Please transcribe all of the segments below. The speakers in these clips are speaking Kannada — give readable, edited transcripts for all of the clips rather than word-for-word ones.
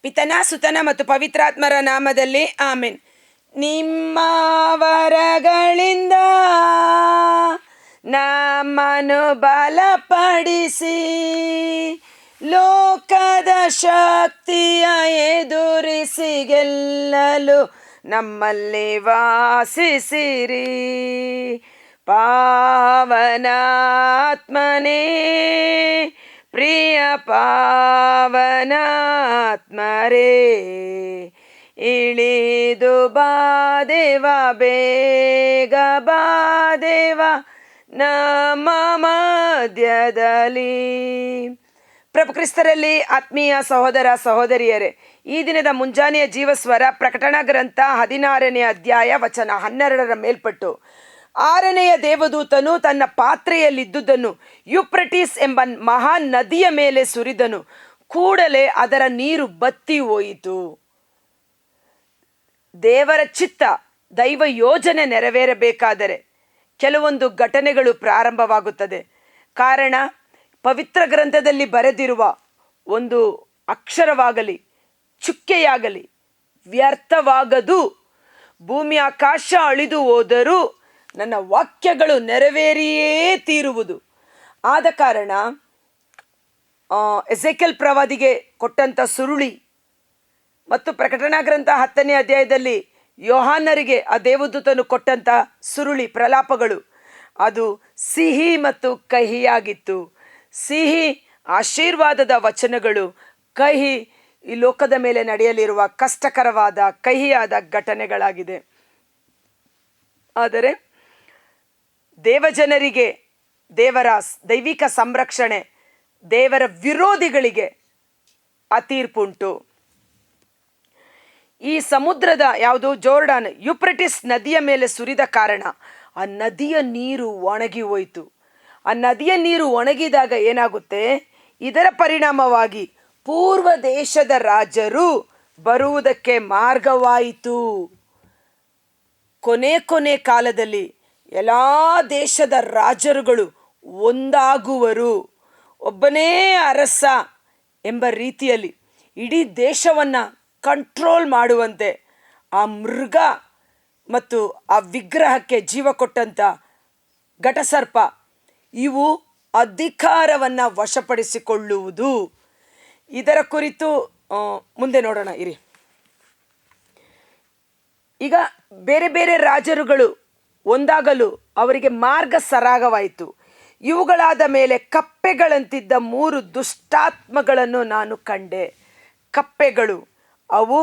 ಪಿತನ ಸುತನ ಮತ್ತು ಪವಿತ್ರಾತ್ಮರ ನಾಮದಲ್ಲಿ ಆಮೆನ್. ನಿಮ್ಮ ವರಗಳಿಂದ ನಮ್ಮನ್ನು ಬಲಪಡಿಸಿ ಲೋಕದ ಶಕ್ತಿಯ ಎದುರಿಸಿ ಗೆಲ್ಲಲು ನಮ್ಮಲ್ಲಿ ವಾಸಿಸಿರಿ. ಪಾವನಾತ್ಮನೇ, ಪ್ರಿಯ ಪಾವನಾತ್ಮರೇ, ಇಳಿದು ಬಾದೇವ, ಬೇಗ ಬಾದೇವ ನಮ್ಮ ಮಧ್ಯದಲ್ಲಿ. ಪ್ರಭು ಕ್ರಿಸ್ತರಲ್ಲಿ ಆತ್ಮೀಯ ಸಹೋದರ ಸಹೋದರಿಯರೇ, ಈ ದಿನದ ಮುಂಜಾನೆಯ ಜೀವಸ್ವರ ಪ್ರಕಟಣಾ ಗ್ರಂಥ 16ನೇ ಅಧ್ಯಾಯ ವಚನ 12ರ ಮೇಲ್ಪಟ್ಟು, 6ನೆಯ ದೇವದೂತನು ತನ್ನ ಪಾತ್ರೆಯಲ್ಲಿದ್ದುದನ್ನು ಯುಪ್ರಟಿಸ್ ಎಂಬ ಮಹಾ ನದಿಯ ಮೇಲೆ ಸುರಿದನು. ಕೂಡಲೇ ಅದರ ನೀರು ಬತ್ತಿ ಹೋಯಿತು. ದೇವರ ಚಿತ್ತ, ದೈವ ಯೋಜನೆ ನೆರವೇರಬೇಕಾದರೆ ಕೆಲವೊಂದು ಘಟನೆಗಳು ಪ್ರಾರಂಭವಾಗುತ್ತದೆ. ಕಾರಣ, ಪವಿತ್ರ ಗ್ರಂಥದಲ್ಲಿ ಬರೆದಿರುವ ಒಂದು ಅಕ್ಷರವಾಗಲಿ ಚುಕ್ಕೆಯಾಗಲಿ ವ್ಯರ್ಥವಾಗದು. ಭೂಮಿ ಆಕಾಶ ಅಳಿದು ಹೋದರೂ ನನ್ನ ವಾಕ್ಯಗಳು ನೆರವೇರಿಯೇ ತೀರುವುದು. ಆದ ಕಾರಣ ಎಸೆಕೆಲ್ ಪ್ರವಾದಿಗೆ ಕೊಟ್ಟಂಥ ಸುರುಳಿ ಮತ್ತು ಪ್ರಕಟಣಾ ಗ್ರಂಥ 10ನೇ ಅಧ್ಯಾಯದಲ್ಲಿ ಯೋಹಾನರಿಗೆ ಆ ದೇವದೂತನು ಕೊಟ್ಟಂಥ ಸುರುಳಿ ಪ್ರಲಾಪಗಳು, ಅದು ಸಿಹಿ ಮತ್ತು ಕಹಿಯಾಗಿತ್ತು. ಸಿಹಿ ಆಶೀರ್ವಾದದ ವಚನಗಳು, ಕಹಿ ಈ ಲೋಕದ ಮೇಲೆ ನಡೆಯಲಿರುವ ಕಷ್ಟಕರವಾದ ಕಹಿಯಾದ ಘಟನೆಗಳಾಗಿದೆ. ಆದರೆ ದೇವಜನರಿಗೆ ದೇವರ ದೈವಿಕ ಸಂರಕ್ಷಣೆ, ದೇವರ ವಿರೋಧಿಗಳಿಗೆ ಆ ತೀರ್ಪುಂಟು. ಈ ಸಮುದ್ರದ ಯಾವುದು ಜೋರ್ಡಾನ್ ಯುಪ್ರಟಿಸ್ ನದಿಯ ಮೇಲೆ ಸುರಿದ ಕಾರಣ ಆ ನದಿಯ ನೀರು ಒಣಗಿ ಹೋಯಿತು. ಆ ನದಿಯ ನೀರು ಒಣಗಿದಾಗ ಏನಾಗುತ್ತೆ? ಇದರ ಪರಿಣಾಮವಾಗಿ ಪೂರ್ವ ದೇಶದ ರಾಜರು ಬರುವುದಕ್ಕೆ ಮಾರ್ಗವಾಯಿತು. ಕೊನೆ ಕಾಲದಲ್ಲಿ ಎಲ್ಲ ದೇಶದ ರಾಜರುಗಳು ಒಂದಾಗುವರು. ಒಬ್ಬನೇ ಅರಸ ಎಂಬ ರೀತಿಯಲ್ಲಿ ಇಡೀ ದೇಶವನ್ನು ಕಂಟ್ರೋಲ್ ಮಾಡುವಂತೆ ಆ ಮೃಗ ಮತ್ತು ಆ ವಿಗ್ರಹಕ್ಕೆ ಜೀವ ಕೊಟ್ಟಂಥ ಘಟಸರ್ಪ ಇವು ಅಧಿಕಾರವನ್ನು ವಶಪಡಿಸಿಕೊಳ್ಳುವುದು. ಇದರ ಕುರಿತು ಮುಂದೆ ನೋಡೋಣ ಇರಿ. ಈಗ ಬೇರೆ ಬೇರೆ ರಾಜರುಗಳು ಒಂದಾಗಲು ಅವರಿಗೆ ಮಾರ್ಗ ಸರಾಗವಾಯಿತು. ಇವುಗಳಾದ ಮೇಲೆ ಕಪ್ಪೆಗಳಂತಿದ್ದ 3 ದುಷ್ಟಾತ್ಮಗಳನ್ನು ನಾನು ಕಂಡೆ. ಕಪ್ಪೆಗಳು ಅವು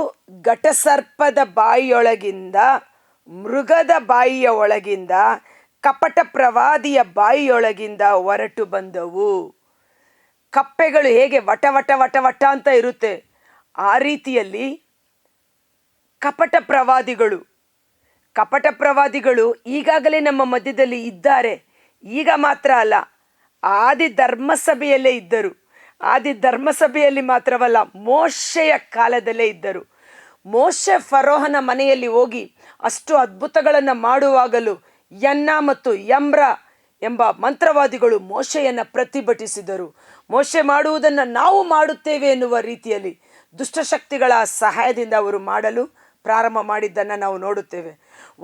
ಘಟಸರ್ಪದ ಬಾಯಿಯೊಳಗಿಂದ, ಮೃಗದ ಬಾಯಿಯ ಒಳಗಿಂದ, ಕಪಟ ಪ್ರವಾದಿಯ ಬಾಯಿಯೊಳಗಿಂದ ಹೊರಟು ಬಂದವು. ಕಪ್ಪೆಗಳು ಹೇಗೆ ವಟ ವಟ ವಟ ವಟ ಅಂತ ಇರುತ್ತೆ, ಆ ರೀತಿಯಲ್ಲಿ ಕಪಟ ಪ್ರವಾದಿಗಳು ಈಗಾಗಲೇ ನಮ್ಮ ಮಧ್ಯದಲ್ಲಿ ಇದ್ದಾರೆ. ಈಗ ಮಾತ್ರ ಅಲ್ಲ, ಆದಿ ಧರ್ಮಸಭೆಯಲ್ಲೇ ಇದ್ದರು. ಆದಿ ಧರ್ಮಸಭೆಯಲ್ಲಿ ಮಾತ್ರವಲ್ಲ, ಮೋಶೆಯ ಕಾಲದಲ್ಲೇ ಇದ್ದರು. ಮೋಶೆ ಫರೋಹನ ಮನೆಯಲ್ಲಿ ಹೋಗಿ ಅಷ್ಟು ಅದ್ಭುತಗಳನ್ನು ಮಾಡುವಾಗಲೂ ಯನ್ನ ಮತ್ತು ಯಮ್ರ ಎಂಬ ಮಂತ್ರವಾದಿಗಳು ಮೋಶೆಯನ್ನು ಪ್ರತಿಭಟಿಸಿದರು. ಮೋಶೆ ಮಾಡುವುದನ್ನು ನಾವು ಮಾಡುತ್ತೇವೆ ಎನ್ನುವ ರೀತಿಯಲ್ಲಿ ದುಷ್ಟಶಕ್ತಿಗಳ ಸಹಾಯದಿಂದ ಅವರು ಮಾಡಲು ಪ್ರಾರಂಭ ಮಾಡಿದ್ದನ್ನು ನಾವು ನೋಡುತ್ತೇವೆ.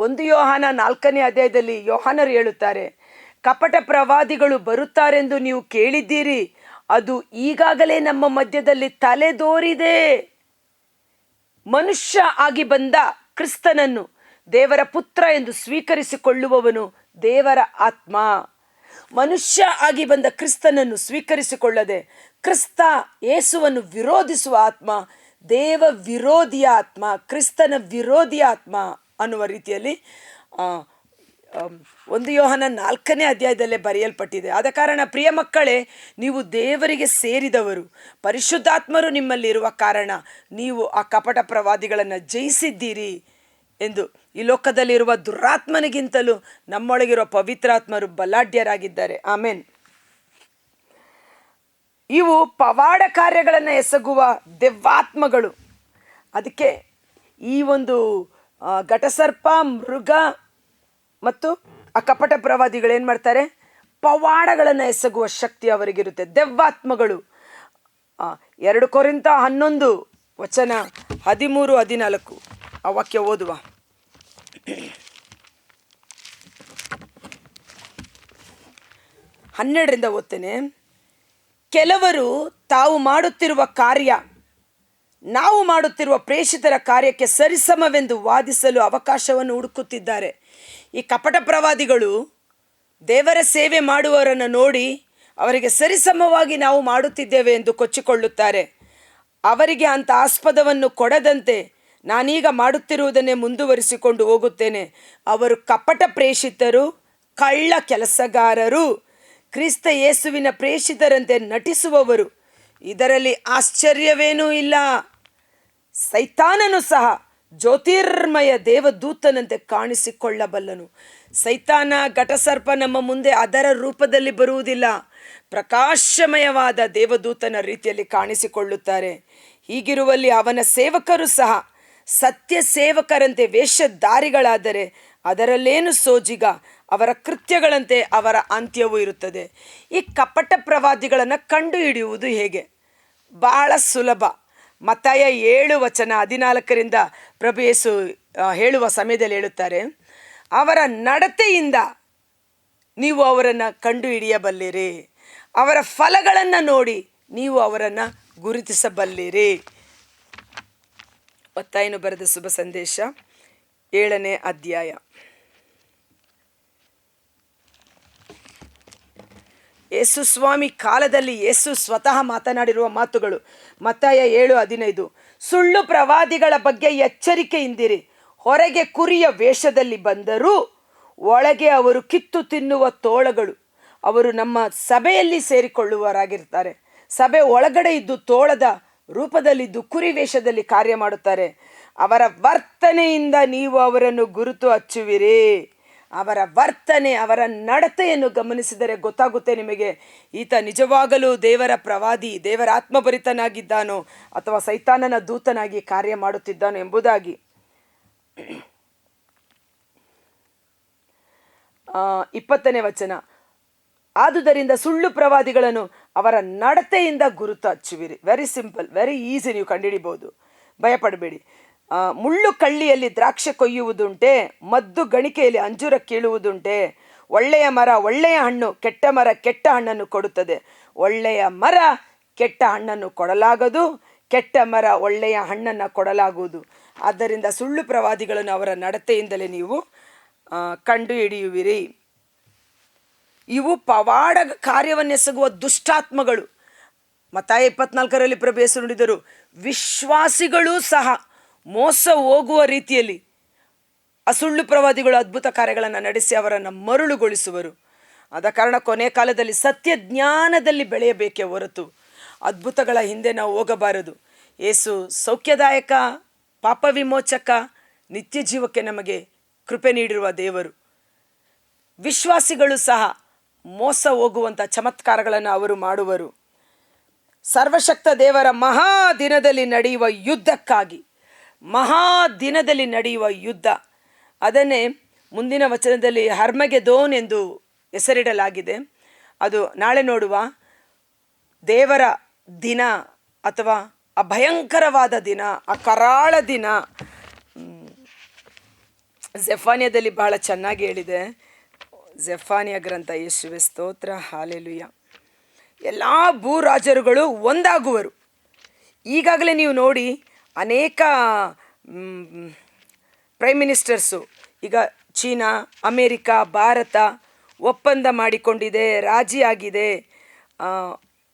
1 ಯೋಹಾನ 4ನೇ ಅಧ್ಯಾಯದಲ್ಲಿ ಯೋಹಾನರು ಹೇಳುತ್ತಾರೆ, ಕಪಟ ಪ್ರವಾದಿಗಳು ಬರುತ್ತಾರೆಂದು ನೀವು ಕೇಳಿದ್ದೀರಿ, ಅದು ಈಗಾಗಲೇ ನಮ್ಮ ಮಧ್ಯದಲ್ಲಿ ತಲೆದೋರಿದೆ. ಮನುಷ್ಯ ಆಗಿ ಬಂದ ಕ್ರಿಸ್ತನನ್ನು ದೇವರ ಪುತ್ರ ಎಂದು ಸ್ವೀಕರಿಸಿಕೊಳ್ಳುವವನು ದೇವರ ಆತ್ಮ. ಮನುಷ್ಯ ಆಗಿ ಬಂದ ಕ್ರಿಸ್ತನನ್ನು ಸ್ವೀಕರಿಸಿಕೊಳ್ಳದೆ ಕ್ರಿಸ್ತ ಯೇಸುವನ್ನು ವಿರೋಧಿಸುವ ಆತ್ಮ ದೇವ ವಿರೋಧಿಯ ಆತ್ಮ, ಕ್ರಿಸ್ತನ ವಿರೋಧಿಯ ಆತ್ಮ ಅನ್ನುವ ರೀತಿಯಲ್ಲಿ 1 ಯೋಹಾನ 4ನೇ ಅಧ್ಯಾಯದಲ್ಲೇ ಬರೆಯಲ್ಪಟ್ಟಿದೆ. ಆದ ಕಾರಣ ಪ್ರಿಯ ಮಕ್ಕಳೇ, ನೀವು ದೇವರಿಗೆ ಸೇರಿದವರು, ಪರಿಶುದ್ಧಾತ್ಮರು ನಿಮ್ಮಲ್ಲಿರುವ ಕಾರಣ ನೀವು ಆ ಕಪಟ ಪ್ರವಾದಿಗಳನ್ನು ಜಯಿಸಿದ್ದೀರಿ ಎಂದು. ಈ ಲೋಕದಲ್ಲಿರುವ ದುರಾತ್ಮನಿಗಿಂತಲೂ ನಮ್ಮೊಳಗಿರುವ ಪವಿತ್ರಾತ್ಮರು ಬಲಾಢ್ಯರಾಗಿದ್ದಾರೆ. ಆಮೇನ್. ಇವು ಪವಾಡ ಕಾರ್ಯಗಳನ್ನು ಎಸಗುವ ದೆವ್ವಾತ್ಮಗಳು. ಅದಕ್ಕೆ ಈ ಒಂದು ಘಟಸರ್ಪ, ಮೃಗ ಮತ್ತು ಆ ಕಪಟ ಪ್ರವಾದಿಗಳು ಏನು ಮಾಡ್ತಾರೆ? ಪವಾಡಗಳನ್ನು ಎಸಗುವ ಶಕ್ತಿ ಅವರಿಗಿರುತ್ತೆ. ದೆವ್ವಾತ್ಮಗಳು 2 ಕೊರಿಂಥ 11 ವಚನ 13-14 ಆ ವಾಕ್ಯ ಓದುವ. 12ರಿಂದ ಓದ್ತೇನೆ. ಕೆಲವರು ತಾವು ಮಾಡುತ್ತಿರುವ ಕಾರ್ಯ ನಾವು ಮಾಡುತ್ತಿರುವ ಪ್ರೇಷಿತರ ಕಾರ್ಯಕ್ಕೆ ಸರಿಸಮವೆಂದು ವಾದಿಸಲು ಅವಕಾಶವನ್ನು ಹುಡುಕುತ್ತಿದ್ದಾರೆ. ಈ ಕಪಟ ಪ್ರವಾದಿಗಳು ದೇವರ ಸೇವೆ ಮಾಡುವವರನ್ನು ನೋಡಿ ಅವರಿಗೆ ಸರಿಸಮವಾಗಿ ನಾವು ಮಾಡುತ್ತಿದ್ದೇವೆ ಎಂದು ಕೊಚ್ಚಿಕೊಳ್ಳುತ್ತಾರೆ. ಅವರಿಗೆ ಅಂಥ ಆಸ್ಪದವನ್ನು ಕೊಡದಂತೆ ನಾನೀಗ ಮಾಡುತ್ತಿರುವುದನ್ನೇ ಮುಂದುವರಿಸಿಕೊಂಡು ಹೋಗುತ್ತೇನೆ. ಅವರು ಕಪಟ ಪ್ರೇಷಿತರು, ಕಳ್ಳ ಕೆಲಸಗಾರರು, ಕ್ರಿಸ್ತ ಯೇಸುವಿನ ಪ್ರೇಷಿತರಂತೆ ನಟಿಸುವವರು. ಇದರಲ್ಲಿ ಆಶ್ಚರ್ಯವೇನೂ ಇಲ್ಲ. ಸೈತಾನನು ಸಹ ಜ್ಯೋತಿರ್ಮಯ ದೇವದೂತನಂತೆ ಕಾಣಿಸಿಕೊಳ್ಳಬಲ್ಲನು. ಸೈತಾನ, ಘಟಸರ್ಪ ನಮ್ಮ ಮುಂದೆ ಅದರ ರೂಪದಲ್ಲಿ ಬರುವುದಿಲ್ಲ, ಪ್ರಕಾಶಮಯವಾದ ದೇವದೂತನ ರೀತಿಯಲ್ಲಿ ಕಾಣಿಸಿಕೊಳ್ಳುತ್ತಾರೆ. ಹೀಗಿರುವಲ್ಲಿ ಅವನ ಸೇವಕರು ಸಹ ಸತ್ಯ ಸೇವಕರಂತೆ ವೇಷಧಾರಿಗಳಾದರೆ ಅದರಲ್ಲೇನು ಸೋಜಿಗ, ಅವರ ಕೃತ್ಯಗಳಂತೆ ಅವರ ಅಂತ್ಯವೂ ಇರುತ್ತದೆ. ಈ ಕಪಟ ಪ್ರವಾದಿಗಳನ್ನು ಕಂಡುಹಿಡಿಯುವುದು ಹೇಗೆ? ಬಹಳ ಸುಲಭ. ಮತ್ತಾಯ 7:14 ಪ್ರಭು ಯೇಸು ಹೇಳುವ ಸಮಯದಲ್ಲಿ ಹೇಳುತ್ತಾರೆ, ಅವರ ನಡತೆಯಿಂದ ನೀವು ಅವರನ್ನು ಕಂಡುಹಿಡಿಯಬಲ್ಲಿರಿ, ಅವರ ಫಲಗಳನ್ನು ನೋಡಿ ನೀವು ಅವರನ್ನು ಗುರುತಿಸಬಲ್ಲಿರಿ. ಮತ್ತಾಯನು ಬರೆದ ಶುಭ ಸಂದೇಶ 7ನೇ ಅಧ್ಯಾಯ. ಯೇಸು ಸ್ವಾಮಿ ಕಾಲದಲ್ಲಿ ಯೇಸು ಸ್ವತಃ ಮಾತನಾಡಿರುವ ಮಾತುಗಳು. ಮತ್ತಾಯ 7:15, ಸುಳ್ಳು ಪ್ರವಾದಿಗಳ ಬಗ್ಗೆ ಎಚ್ಚರಿಕೆಯಿಂದಿರಿ. ಹೊರಗೆ ಕುರಿಯ ವೇಷದಲ್ಲಿ ಬಂದರೂ ಒಳಗೆ ಅವರು ಕಿತ್ತು ತಿನ್ನುವ ತೋಳಗಳು. ಅವರು ನಮ್ಮ ಸಭೆಯಲ್ಲಿ ಸೇರಿಕೊಳ್ಳುವವರಾಗಿರ್ತಾರೆ. ಸಭೆ ಒಳಗಡೆ ಇದ್ದು ತೋಳದ ರೂಪದಲ್ಲಿದ್ದು ಕುರಿ ವೇಷದಲ್ಲಿ ಕಾರ್ಯ ಮಾಡುತ್ತಾರೆ. ಅವರ ವರ್ತನೆಯಿಂದ ನೀವು ಅವರನ್ನು ಗುರುತು ಹಚ್ಚುವಿರಿ. ಅವರ ವರ್ತನೆ, ಅವರ ನಡತೆಯನ್ನು ಗಮನಿಸಿದರೆ ಗೊತ್ತಾಗುತ್ತೆ ನಿಮಗೆ, ಈತ ನಿಜವಾಗಲೂ ದೇವರ ಪ್ರವಾದಿ, ದೇವರ ಆತ್ಮಭರಿತನಾಗಿದ್ದಾನೋ ಅಥವಾ ಸೈತಾನನ ದೂತನಾಗಿ ಕಾರ್ಯ ಮಾಡುತ್ತಿದ್ದಾನೋ ಎಂಬುದಾಗಿ. 20ನೇ ವಚನ, ಆದುದರಿಂದ ಸುಳ್ಳು ಪ್ರವಾದಿಗಳನ್ನು ಅವರ ನಡತೆಯಿಂದ ಗುರುತು ಹಚ್ಚುವಿರಿ. ವೆರಿ ಸಿಂಪಲ್, ವೆರಿ ಈಸಿ, ನೀವು ಕಂಡುಹಿಡಿಬಹುದು, ಭಯಪಡಬೇಡಿ. ಮುಳ್ಳು ಕಳ್ಳಿಯಲ್ಲಿ ದ್ರಾಕ್ಷೆ ಕೊಯ್ಯುವುದುಂಟೆ, ಮದ್ದು ಗಣಿಕೆಯಲ್ಲಿ ಅಂಜೂರ ಕೀಳುವುದುಂಟೆ. ಒಳ್ಳೆಯ ಮರ ಒಳ್ಳೆಯ ಹಣ್ಣು, ಕೆಟ್ಟ ಮರ ಕೆಟ್ಟ ಹಣ್ಣನ್ನು ಕೊಡುತ್ತದೆ. ಒಳ್ಳೆಯ ಮರ ಕೆಟ್ಟ ಹಣ್ಣನ್ನು ಕೊಡಲಾಗದು, ಕೆಟ್ಟ ಮರ ಒಳ್ಳೆಯ ಹಣ್ಣನ್ನು ಕೊಡಲಾಗುವುದು. ಆದ್ದರಿಂದ ಸುಳ್ಳು ಪ್ರವಾದಿಗಳನ್ನು ಅವರ ನಡತೆಯಿಂದಲೇ ನೀವು ಕಂಡುಹಿಡಿಯುವಿರಿ. ಇವು ಪವಾಡ ಕಾರ್ಯವನ್ನೆಸಗುವ ದುಷ್ಟಾತ್ಮಗಳು. ಮತ್ತಾಯ 24ರಲ್ಲಿ ಪ್ರಭು ಯೇಸು ನುಡಿದರು, ವಿಶ್ವಾಸಿಗಳೂ ಸಹ ಮೋಸ ಹೋಗುವ ರೀತಿಯಲ್ಲಿ ಆ ಸುಳ್ಳು ಪ್ರವಾದಿಗಳು ಅದ್ಭುತ ಕಾರ್ಯಗಳನ್ನು ನಡೆಸಿ ಅವರನ್ನು ಮರುಳುಗೊಳಿಸುವರು. ಆದ ಕಾರಣ ಕೊನೆ ಕಾಲದಲ್ಲಿ ಸತ್ಯ ಜ್ಞಾನದಲ್ಲಿ ಬೆಳೆಯಬೇಕೇ ಹೊರತು ಅದ್ಭುತಗಳ ಹಿಂದೆ ನಾವು ಹೋಗಬಾರದು. ಯೇಸು ಸೌಖ್ಯದಾಯಕ, ಪಾಪ ವಿಮೋಚಕ, ನಿತ್ಯ ಜೀವಕ್ಕೆ ನಮಗೆ ಕೃಪೆ ನೀಡಿರುವ ದೇವರು. ವಿಶ್ವಾಸಿಗಳು ಸಹ ಮೋಸ ಹೋಗುವಂಥ ಚಮತ್ಕಾರಗಳನ್ನು ಅವರು ಮಾಡುವರು. ಸರ್ವಶಕ್ತ ದೇವರ ಮಹಾದಿನದಲ್ಲಿ ನಡೆಯುವ ಯುದ್ಧಕ್ಕಾಗಿ, ಮಹಾದಿನದಲ್ಲಿ ನಡೆಯುವ ಯುದ್ಧ, ಅದನ್ನೇ ಮುಂದಿನ ವಚನದಲ್ಲಿ ಹರ್ಮಗೆದೋನ್ ಎಂದು ಹೆಸರಿಡಲಾಗಿದೆ. ಅದು ನಾಳೆ ನೋಡುವ ದೇವರ ದಿನ ಅಥವಾ ಆ ಭಯಂಕರವಾದ ದಿನ, ಆ ಕರಾಳ ದಿನ. ಜೆಫಾನಿಯದಲ್ಲಿ ಬಹಳ ಚೆನ್ನಾಗಿ ಹೇಳಿದೆ. ಜೆಫಾನಿಯ ಗ್ರಂಥ, ಯೇಸುವೆ ಸ್ತೋತ್ರ, ಹಾಲೆಲುಯ್ಯ. ಎಲ್ಲ ಭೂರಾಜರುಗಳು ಒಂದಾಗುವರು. ಈಗಾಗಲೇ ನೀವು ನೋಡಿ, ಅನೇಕ ಪ್ರೈಮ್ ಮಿನಿಸ್ಟರ್ಸು ಈಗ ಚೀನಾ, ಅಮೇರಿಕಾ, ಭಾರತ ಒಪ್ಪಂದ ಮಾಡಿಕೊಂಡಿದೆ, ರಾಜಿಯಾಗಿದೆ.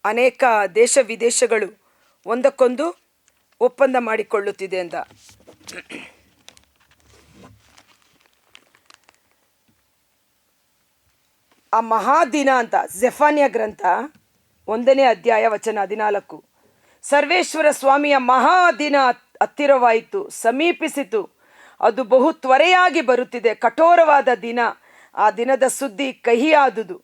ಅನೇಕ ದೇಶ ವಿದೇಶಗಳು ಒಂದಕ್ಕೊಂದು ಒಪ್ಪಂದ ಮಾಡಿಕೊಳ್ಳುತ್ತಿದೆ ಅಂತ. ಆ ಮಹಾದಿನ ಅಂತ ಜೆಫಾನಿಯ ಗ್ರಂಥ 1ನೇ ಅಧ್ಯಾಯ ವಚನ 14, ಸರ್ವೇಶ್ವರ ಸ್ವಾಮಿಯ ಮಹಾದಿನ ಹತ್ತಿರವಾಯಿತು, ಸಮೀಪಿಸಿತು, ಅದು ಬಹು ತ್ವರೆಯಾಗಿ ಬರುತ್ತಿದೆ, ಕಠೋರವಾದ ದಿನ, ಆ ದಿನದ ಸುದ್ದಿ ಕಹಿಯಾದುದು.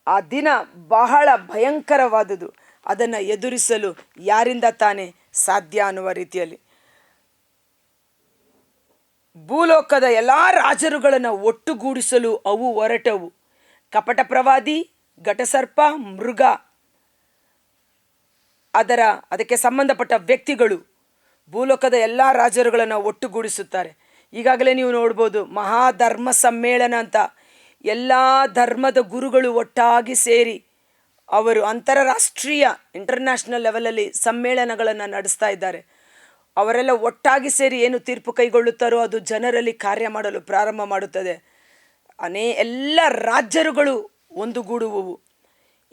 ಆ ದಿನ ಬಹಳ ಭಯಂಕರವಾದುದು. ಅದನ್ನು ಎದುರಿಸಲು ಯಾರಿಂದ ತಾನೇ ಸಾಧ್ಯ ಅನ್ನುವ ರೀತಿಯಲ್ಲಿ ಭೂಲೋಕದ ಎಲ್ಲ ರಾಜರುಗಳನ್ನು ಒಟ್ಟುಗೂಡಿಸಲು ಅವು ಹೊರಟವು. ಕಪಟ ಪ್ರವಾದಿ, ಘಟಸರ್ಪ, ಮೃಗ, ಅದಕ್ಕೆ ಸಂಬಂಧಪಟ್ಟ ವ್ಯಕ್ತಿಗಳು ಭೂಲೋಕದ ಎಲ್ಲ ರಾಜರುಗಳನ್ನು ಒಟ್ಟುಗೂಡಿಸುತ್ತಾರೆ. ಈಗಾಗಲೇ ನೀವು ನೋಡ್ಬೋದು, ಮಹಾಧರ್ಮ ಸಮ್ಮೇಳನ ಅಂತ ಎಲ್ಲ ಧರ್ಮದ ಗುರುಗಳು ಒಟ್ಟಾಗಿ ಸೇರಿ ಅವರು ಅಂತಾರಾಷ್ಟ್ರೀಯ ಇಂಟರ್ನ್ಯಾಷನಲ್ ಲೆವೆಲಲ್ಲಿ ಸಮ್ಮೇಳನಗಳನ್ನು ನಡೆಸ್ತಾ ಇದ್ದಾರೆ. ಅವರೆಲ್ಲ ಒಟ್ಟಾಗಿ ಸೇರಿ ಏನು ತೀರ್ಪು ಕೈಗೊಳ್ಳುತ್ತಾರೋ ಅದು ಜನರಲ್ಲಿ ಕಾರ್ಯ ಮಾಡಲು ಪ್ರಾರಂಭ ಮಾಡುತ್ತದೆ. ಎಲ್ಲ ರಾಜ್ಯರುಗಳು ಒಂದುಗೂಡುವವು.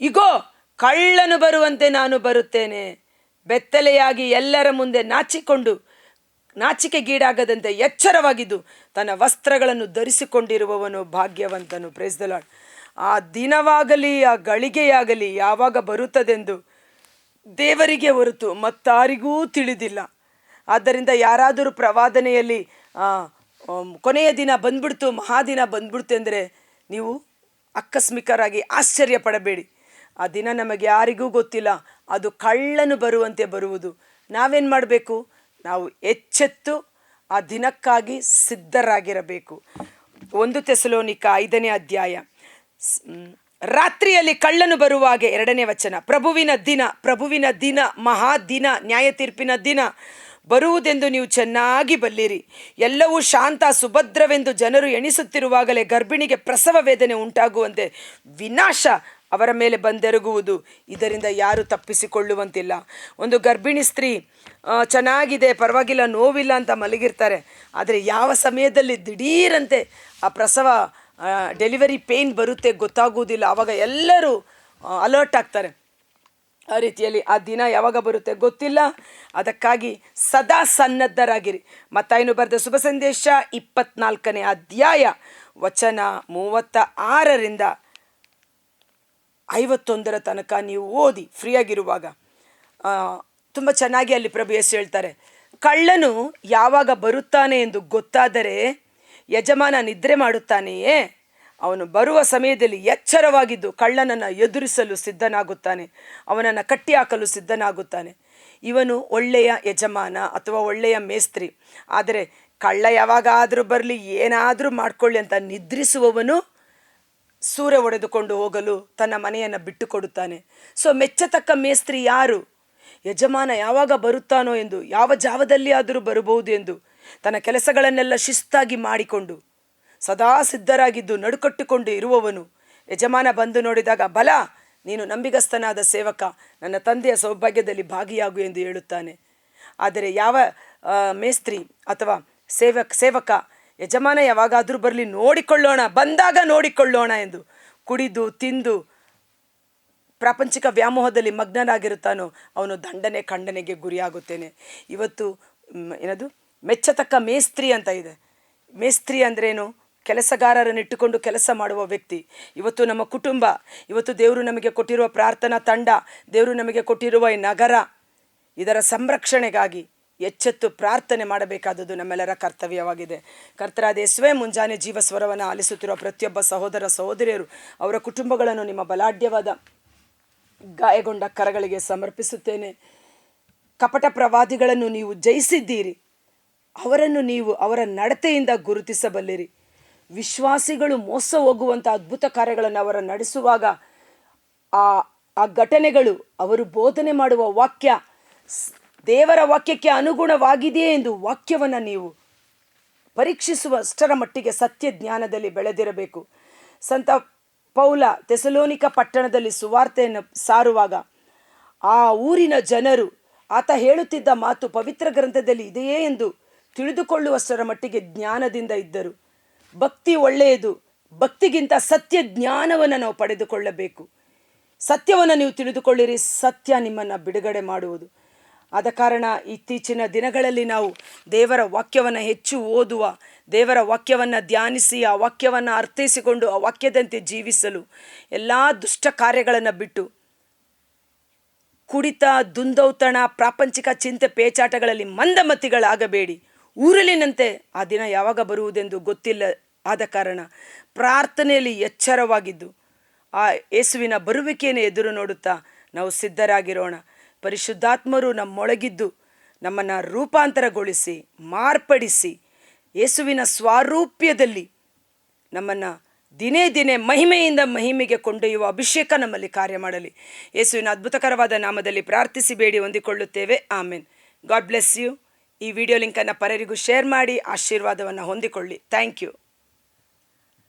ಇಗೋ, ಕಳ್ಳನು ಬರುವಂತೆ ನಾನು ಬರುತ್ತೇನೆ, ಬೆತ್ತಲೆಯಾಗಿ ಎಲ್ಲರ ಮುಂದೆ ನಾಚಿಕೆಗೀಡಾಗದಂತೆ ಎಚ್ಚರವಾಗಿದ್ದು ತನ್ನ ವಸ್ತ್ರಗಳನ್ನು ಧರಿಸಿಕೊಂಡಿರುವವನು ಭಾಗ್ಯವಂತನು. Praise the Lord. ಆ ದಿನವಾಗಲಿ ಆ ಗಳಿಗೆಯಾಗಲಿ ಯಾವಾಗ ಬರುತ್ತದೆಂದು ದೇವರಿಗೆ ಹೊರತು ಮತ್ತಾರಿಗೂ ತಿಳಿದಿಲ್ಲ. ಆದ್ದರಿಂದ ಯಾರಾದರೂ ಪ್ರವಾದನೆಯಲ್ಲಿ ಕೊನೆಯ ದಿನ ಬಂದ್ಬಿಡ್ತು, ಮಹಾದಿನ ಬಂದ್ಬಿಡ್ತು ಅಂದರೆ ನೀವು ಆಕಸ್ಮಿಕರಾಗಿ ಆಶ್ಚರ್ಯ ಪಡಬೇಡಿ. ಆ ದಿನ ನಮಗೆ ಯಾರಿಗೂ ಗೊತ್ತಿಲ್ಲ, ಅದು ಕಳ್ಳನು ಬರುವಂತೆ ಬರುವುದು. ನಾವೇನು ಮಾಡಬೇಕು? ನಾವು ಎಚ್ಚೆತ್ತು ಆ ದಿನಕ್ಕಾಗಿ ಸಿದ್ಧರಾಗಿರಬೇಕು. 1 ಥೆಸಲೋನಿಕ 5ನೇ ಅಧ್ಯಾಯ. ರಾತ್ರಿಯಲ್ಲಿ ಕಳ್ಳನು ಬರುವಾಗೆ, 2ನೇ ವಚನ, ಪ್ರಭುವಿನ ದಿನ ಮಹಾದಿನ, ನ್ಯಾಯ ತೀರ್ಪಿನ ದಿನ ಬರುವುದೆಂದು ನೀವು ಚೆನ್ನಾಗಿ ಬಲ್ಲಿರಿ. ಎಲ್ಲವೂ ಶಾಂತ ಸುಭದ್ರವೆಂದು ಜನರು ಎಣಿಸುತ್ತಿರುವಾಗಲೇ ಗರ್ಭಿಣಿಗೆ ಪ್ರಸವ ವೇದನೆ ಉಂಟಾಗುವಂತೆ ವಿನಾಶ ಅವರ ಮೇಲೆ ಬಂದೆರಗುವುದು. ಇದರಿಂದ ಯಾರು ತಪ್ಪಿಸಿಕೊಳ್ಳುವಂತಿಲ್ಲ. ಒಂದು ಗರ್ಭಿಣಿ ಸ್ತ್ರೀ ಚೆನ್ನಾಗಿದೆ, ಪರವಾಗಿಲ್ಲ, ನೋವಿಲ್ಲ ಅಂತ ಮಲಗಿರ್ತಾರೆ. ಆದರೆ ಯಾವ ಸಮಯದಲ್ಲಿ ದಿಢೀರಂತೆ ಆ ಪ್ರಸವ ಡೆಲಿವರಿ ಪೇಯ್ನ್ ಬರುತ್ತೆ ಗೊತ್ತಾಗುವುದಿಲ್ಲ. ಆವಾಗ ಎಲ್ಲರೂ ಅಲರ್ಟ್ ಆಗ್ತಾರೆ. ಆ ರೀತಿಯಲ್ಲಿ ಆ ದಿನ ಯಾವಾಗ ಬರುತ್ತೆ ಗೊತ್ತಿಲ್ಲ. ಅದಕ್ಕಾಗಿ ಸದಾ ಸನ್ನದ್ಧರಾಗಿರಿ. ಮತ್ತಾಯನು ಬರೆದ ಶುಭ ಸಂದೇಶ 24ನೇ ಅಧ್ಯಾಯ ವಚನ 36ರಿಂದ 51 ತನಕ ನೀವು ಓದಿ ಫ್ರೀಯಾಗಿರುವಾಗ ತುಂಬ ಚೆನ್ನಾಗಿ ಅಲ್ಲಿ ಪ್ರಭು ಯೇಸು ಹೇಳ್ತಾರೆ, ಕಳ್ಳನು ಯಾವಾಗ ಬರುತ್ತಾನೆ ಎಂದು ಗೊತ್ತಾದರೆ ಯಜಮಾನ ನಿದ್ರೆ ಮಾಡುತ್ತಾನೆಯೇ? ಅವನು ಬರುವ ಸಮಯದಲ್ಲಿ ಎಚ್ಚರವಾಗಿದ್ದು ಕಳ್ಳನನ್ನು ಎದುರಿಸಲು ಸಿದ್ಧನಾಗುತ್ತಾನೆ, ಅವನನ್ನು ಕಟ್ಟಿ ಹಾಕಲು ಸಿದ್ಧನಾಗುತ್ತಾನೆ. ಇವನು ಒಳ್ಳೆಯ ಯಜಮಾನ ಅಥವಾ ಒಳ್ಳೆಯ ಮೇಸ್ತ್ರಿ. ಆದರೆ ಕಳ್ಳ ಯಾವಾಗಾದರೂ ಬರಲಿ, ಏನಾದರೂ ಮಾಡಿಕೊಳ್ಳಿ ಅಂತ ನಿದ್ರಿಸುವವನು ಸೂರೆ ಒಡೆದುಕೊಂಡು ಹೋಗಲು ತನ್ನ ಮನೆಯನ್ನು ಬಿಟ್ಟು ಕೊಡುತ್ತಾನೆ. ಸೊ ಮೆಚ್ಚತಕ್ಕ ಮೇಸ್ತ್ರಿ ಯಾರು? ಯಜಮಾನ ಯಾವಾಗ ಬರುತ್ತಾನೋ ಎಂದು, ಯಾವ ಜಾವದಲ್ಲಿ ಆದರೂ ಬರಬಹುದು ಎಂದು ತನ್ನ ಕೆಲಸಗಳನ್ನೆಲ್ಲ ಶಿಸ್ತಾಗಿ ಮಾಡಿಕೊಂಡು ಸದಾ ಸಿದ್ಧರಾಗಿದ್ದು ನಡುಕಟ್ಟಿಕೊಂಡು ಇರುವವನು. ಯಜಮಾನ ಬಂದು ನೋಡಿದಾಗ, ಬಲ, ನೀನು ನಂಬಿಗಸ್ತನಾದ ಸೇವಕ, ನನ್ನ ತಂದೆಯ ಸೌಭಾಗ್ಯದಲ್ಲಿ ಭಾಗಿಯಾಗು ಎಂದು ಹೇಳುತ್ತಾನೆ. ಆದರೆ ಯಾವ ಮೇಸ್ತ್ರಿ ಅಥವಾ ಸೇವಕ ಯಜಮಾನ ಯಾವಾಗಾದರೂ ಬರಲಿ, ನೋಡಿಕೊಳ್ಳೋಣ, ಬಂದಾಗ ನೋಡಿಕೊಳ್ಳೋಣ ಎಂದು ಕುಡಿದು ತಿಂದು ಪ್ರಾಪಂಚಿಕ ವ್ಯಾಮೋಹದಲ್ಲಿ ಮಗ್ನನಾಗಿರುತ್ತಾನೋ ಅವನು ಖಂಡನೆಗೆ ಗುರಿಯಾಗುತ್ತೇನೆ. ಇವತ್ತು ಮೆಚ್ಚತಕ್ಕ ಮೇಸ್ತ್ರಿ ಅಂತ ಇದೆ. ಮೇಸ್ತ್ರಿ ಅಂದ್ರೇನು? ಕೆಲಸಗಾರರನ್ನು ಇಟ್ಟುಕೊಂಡು ಕೆಲಸ ಮಾಡುವ ವ್ಯಕ್ತಿ. ಇವತ್ತು ನಮ್ಮ ಕುಟುಂಬ, ಇವತ್ತು ದೇವರು ನಮಗೆ ಕೊಟ್ಟಿರುವ ಪ್ರಾರ್ಥನಾ ತಂಡ, ದೇವರು ನಮಗೆ ಕೊಟ್ಟಿರುವ ಈ ನಗರ, ಇದರ ಸಂರಕ್ಷಣೆಗಾಗಿ ಎಚ್ಚೆತ್ತು ಪ್ರಾರ್ಥನೆ ಮಾಡಬೇಕಾದದ್ದು ನಮ್ಮೆಲ್ಲರ ಕರ್ತವ್ಯವಾಗಿದೆ. ಕರ್ತರಾದ ಯೇಸುವೇ, ಮುಂಜಾನೆ ಜೀವ ಸ್ವರವನ್ನು ಆಲಿಸುತ್ತಿರುವ ಪ್ರತಿಯೊಬ್ಬ ಸಹೋದರ ಸಹೋದರಿಯರು, ಅವರ ಕುಟುಂಬಗಳನ್ನು ನಿಮ್ಮ ಬಲಾಢ್ಯವಾದ ಗಾಯಗೊಂಡ ಕರಗಳಿಗೆ ಸಮರ್ಪಿಸುತ್ತೇನೆ. ಕಪಟ ಪ್ರವಾದಿಗಳನ್ನು ನೀವು ಜಯಿಸಿದ್ದೀರಿ. ಅವರನ್ನು ನೀವು ಅವರ ನಡತೆಯಿಂದ ಗುರುತಿಸಬಲ್ಲಿರಿ. ವಿಶ್ವಾಸಿಗಳು ಮೋಸ ಹೋಗುವಂಥ ಅದ್ಭುತ ಕಾರ್ಯಗಳನ್ನು ಅವರು ನಡೆಸುವಾಗ ಆ ಘಟನೆಗಳು, ಅವರು ಬೋಧನೆ ಮಾಡುವ ವಾಕ್ಯ ದೇವರ ವಾಕ್ಯಕ್ಕೆ ಅನುಗುಣವಾಗಿದೆಯೇ ಎಂದು ವಾಕ್ಯವನ್ನು ನೀವು ಪರೀಕ್ಷಿಸುವಷ್ಟರ ಮಟ್ಟಿಗೆ ಸತ್ಯ ಜ್ಞಾನದಲ್ಲಿ ಬೆಳೆದಿರಬೇಕು. ಸಂತ ಪೌಲ ಥೆಸಲೋನಿಕ ಪಟ್ಟಣದಲ್ಲಿ ಸುವಾರ್ತೆಯನ್ನು ಸಾರುವಾಗ ಆ ಊರಿನ ಜನರು ಆತ ಹೇಳುತ್ತಿದ್ದ ಮಾತು ಪವಿತ್ರ ಗ್ರಂಥದಲ್ಲಿ ಇದೆಯೇ ಎಂದು ತಿಳಿದುಕೊಳ್ಳುವಷ್ಟರ ಮಟ್ಟಿಗೆ ಜ್ಞಾನದಿಂದ ಇದ್ದರು. ಭಕ್ತಿ ಒಳ್ಳೆಯದು, ಭಕ್ತಿಗಿಂತ ಸತ್ಯ ಜ್ಞಾನವನ್ನು ನಾವು ಪಡೆದುಕೊಳ್ಳಬೇಕು. ಸತ್ಯವನ್ನು ನೀವು ತಿಳಿದುಕೊಳ್ಳಿರಿ, ಸತ್ಯ ನಿಮ್ಮನ್ನು ಬಿಡುಗಡೆ ಮಾಡುವುದು. ಆದ ಕಾರಣ ಇತ್ತೀಚಿನ ದಿನಗಳಲ್ಲಿ ನಾವು ದೇವರ ವಾಕ್ಯವನ್ನು ಹೆಚ್ಚು ಓದುವ, ದೇವರ ವಾಕ್ಯವನ್ನು ಧ್ಯಾನಿಸಿ, ಆ ವಾಕ್ಯವನ್ನು ಅರ್ಥೈಸಿಕೊಂಡು ಆ ವಾಕ್ಯದಂತೆ ಜೀವಿಸಲು ಎಲ್ಲ ದುಷ್ಟ ಕಾರ್ಯಗಳನ್ನು ಬಿಟ್ಟು ಕುಡಿತ, ದುಂದೌತಣ, ಪ್ರಾಪಂಚಿಕ ಚಿಂತೆ ಪೇಚಾಟಗಳಲ್ಲಿ ಮಂದಮತಿಗಳಾಗಬೇಡಿ. ಊರಲಿನಂತೆ ಆ ದಿನ ಯಾವಾಗ ಬರುವುದೆಂದು ಗೊತ್ತಿಲ್ಲ. ಆದ ಕಾರಣ ಪ್ರಾರ್ಥನೆಯಲ್ಲಿ ಎಚ್ಚರವಾಗಿದ್ದು ಆ ಯೇಸುವಿನ ಬರುವಿಕೆಯನ್ನು ಎದುರು ನೋಡುತ್ತಾ ನಾವು ಸಿದ್ಧರಾಗಿರೋಣ. ಪರಿಶುದ್ಧಾತ್ಮರು ನಮ್ಮೊಳಗಿದ್ದು ನಮ್ಮನ್ನು ರೂಪಾಂತರಗೊಳಿಸಿ ಮಾರ್ಪಡಿಸಿ ಯೇಸುವಿನ ಸ್ವಾರೂಪ್ಯದಲ್ಲಿ ನಮ್ಮನ್ನು ದಿನೇ ದಿನೇ ಮಹಿಮೆಯಿಂದ ಮಹಿಮೆಗೆ ಕೊಂಡೊಯ್ಯುವ ಅಭಿಷೇಕ ನಮ್ಮಲ್ಲಿ ಕಾರ್ಯ ಮಾಡಲಿ. ಯೇಸುವಿನ ಅದ್ಭುತಕರವಾದ ನಾಮದಲ್ಲಿ ಪ್ರಾರ್ಥಿಸಿ ಬೇಡಿ ಹೊಂದಿಕೊಳ್ಳುತ್ತೇವೆ. ಆಮೇನ್. God bless you. ಈ ವಿಡಿಯೋ ಲಿಂಕನ್ನು ಪರರಿಗೂ ಶೇರ್ ಮಾಡಿ ಆಶೀರ್ವಾದವನ್ನು ಹೊಂದಿಕೊಳ್ಳಿ. Thank you.